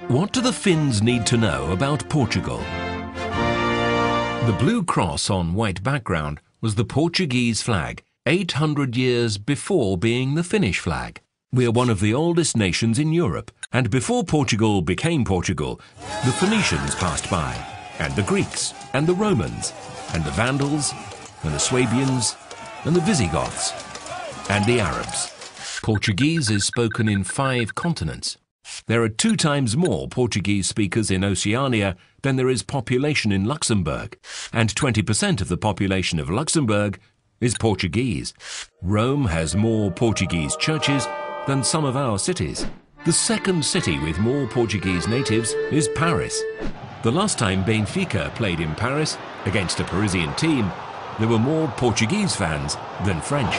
What do the Finns need to know about Portugal? The blue cross on white background was the Portuguese flag, 800 years before being the Finnish flag. We are one of the oldest nations in Europe, and before Portugal became Portugal, the Phoenicians passed by, and the Greeks, and the Romans, and the Vandals, and the Swabians, and the Visigoths, and the Arabs. Portuguese is spoken in 5 continents. There are 2 times more Portuguese speakers in Oceania than there is population in Luxembourg, and 20% of the population of Luxembourg is Portuguese. Rome has more Portuguese churches than some of our cities. The second city with more Portuguese natives is Paris. The last time Benfica played in Paris against a Parisian team, there were more Portuguese fans than French.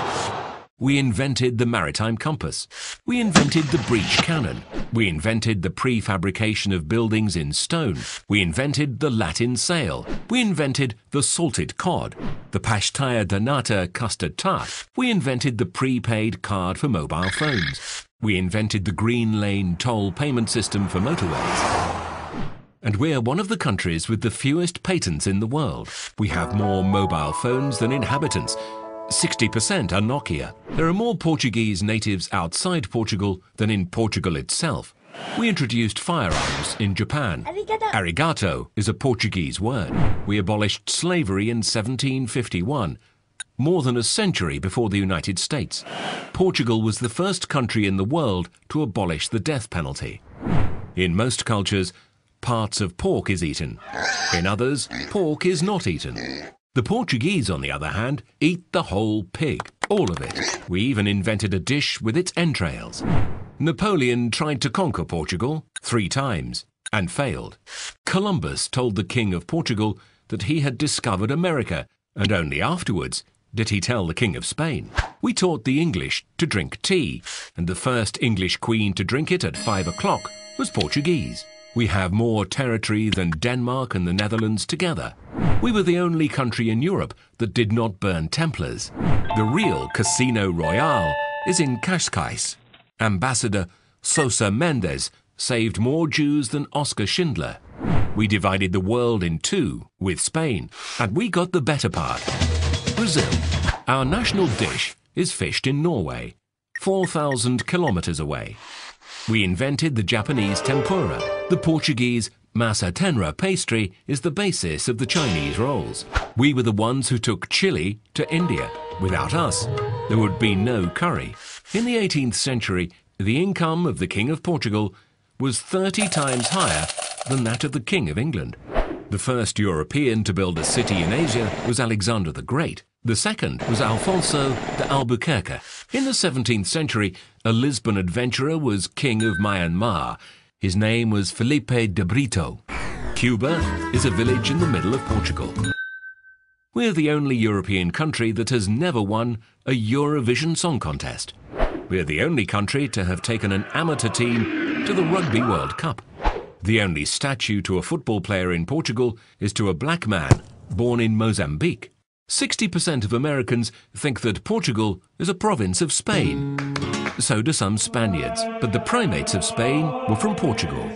We invented the maritime compass. We invented the breech cannon. We invented the prefabrication of buildings in stone. We invented the Latin sail. We invented the salted cod, the pastéa de nata custard tart. We invented the prepaid card for mobile phones. We invented the green lane toll payment system for motorways. And we're one of the countries with the fewest patents in the world. We have more mobile phones than inhabitants. 60% are Nokia. There are more Portuguese natives outside Portugal than in Portugal itself. We introduced firearms in Japan. Arigato is a Portuguese word. We abolished slavery in 1751, more than a century before the United States. Portugal was the first country in the world to abolish the death penalty. In most cultures, parts of pork is eaten. In others, pork is not eaten. The Portuguese, on the other hand, eat the whole pig, all of it. We even invented a dish with its entrails. Napoleon tried to conquer Portugal 3 times and failed. Columbus told the King of Portugal that he had discovered America, and only afterwards did he tell the King of Spain. We taught the English to drink tea, and the first English queen to drink it at 5 o'clock was Portuguese. We have more territory than Denmark and the Netherlands together. We were the only country in Europe that did not burn Templars. The real Casino Royale is in Cascais. Ambassador Sousa Mendes saved more Jews than Oskar Schindler. We divided the world in 2 with Spain, and we got the better part. Brazil. Our national dish is fished in Norway, 4,000 kilometers away. We invented the Japanese tempura. The Portuguese massa tenra pastry is the basis of the Chinese rolls. We were the ones who took chili to India. Without us, there would be no curry. In the 18th century, the income of the King of Portugal was 30 times higher than that of the King of England. The first European to build a city in Asia was Alexander the Great. The second was Alfonso de Albuquerque. In the 17th century, a Lisbon adventurer was king of Myanmar. His name was Felipe de Brito. Cuba is a village in the middle of Portugal. We're the only European country that has never won a Eurovision Song Contest. We're the only country to have taken an amateur team to the Rugby World Cup. The only statue to a football player in Portugal is to a black man born in Mozambique. 60% of Americans think that Portugal is a province of Spain. So do some Spaniards, but the primates of Spain were from Portugal.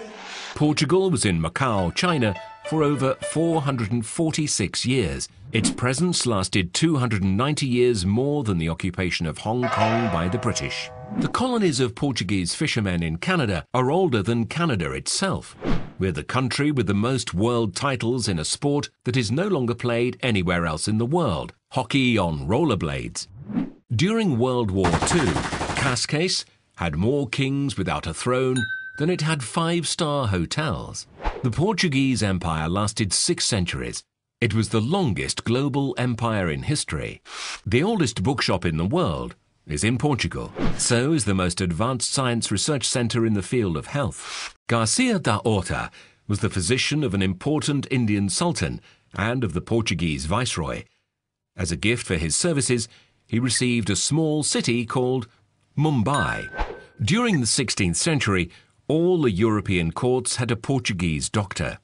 Portugal was in Macau, China, for over 446 years. Its presence lasted 290 years more than the occupation of Hong Kong by the British. The colonies of Portuguese fishermen in Canada are older than Canada itself. We're the country with the most world titles in a sport that is no longer played anywhere else in the world, hockey on rollerblades. During World War II, Cascais had more kings without a throne than it had 5-star hotels. The Portuguese Empire lasted 6 centuries. It was the longest global empire in history. The oldest bookshop in the world is in Portugal. So is the most advanced science research center in the field of health. Garcia da Horta was the physician of an important Indian sultan and of the Portuguese viceroy. As a gift for his services, he received a small city called Mumbai. During the 16th century, all the European courts had a Portuguese doctor.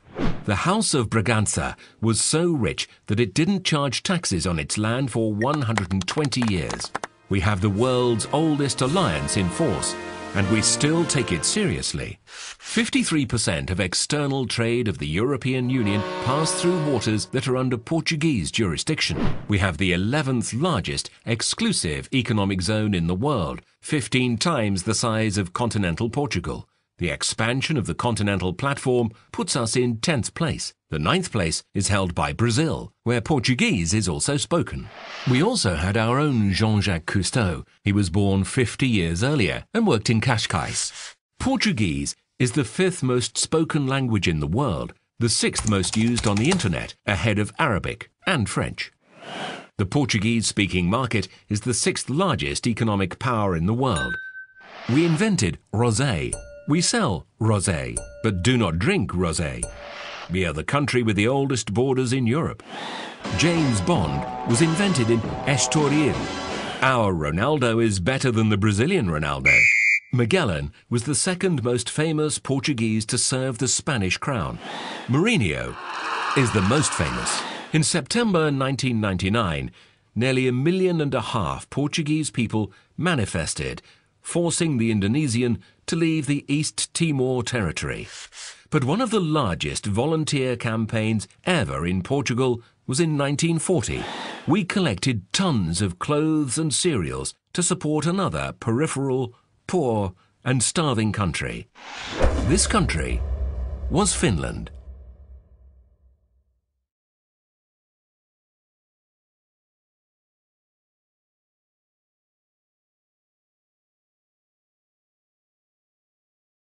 The House of Bragança was so rich that it didn't charge taxes on its land for 120 years. We have the world's oldest alliance in force, and we still take it seriously. 53% of external trade of the European Union pass through waters that are under Portuguese jurisdiction. We have the 11th largest exclusive economic zone in the world, 15 times the size of continental Portugal. The expansion of the continental platform puts us in 10th place. The 9th place is held by Brazil, where Portuguese is also spoken. We also had our own Jean-Jacques Cousteau. He was born 50 years earlier and worked in Cascais. Portuguese is the 5th most spoken language in the world, the 6th most used on the internet, ahead of Arabic and French. The Portuguese-speaking market is the 6th largest economic power in the world. We invented rosé. We sell rosé, but do not drink rosé. We are the country with the oldest borders in Europe. James Bond was invented in Estoril. Our Ronaldo is better than the Brazilian Ronaldo. Magellan was the 2nd most famous Portuguese to serve the Spanish crown. Mourinho is the most famous. In September 1999, nearly 1.5 million Portuguese people manifested, forcing the Indonesian to leave the East Timor territory. But one of the largest volunteer campaigns ever in Portugal was in 1940. We collected tons of clothes and cereals to support another peripheral, poor and starving country. This country was Finland.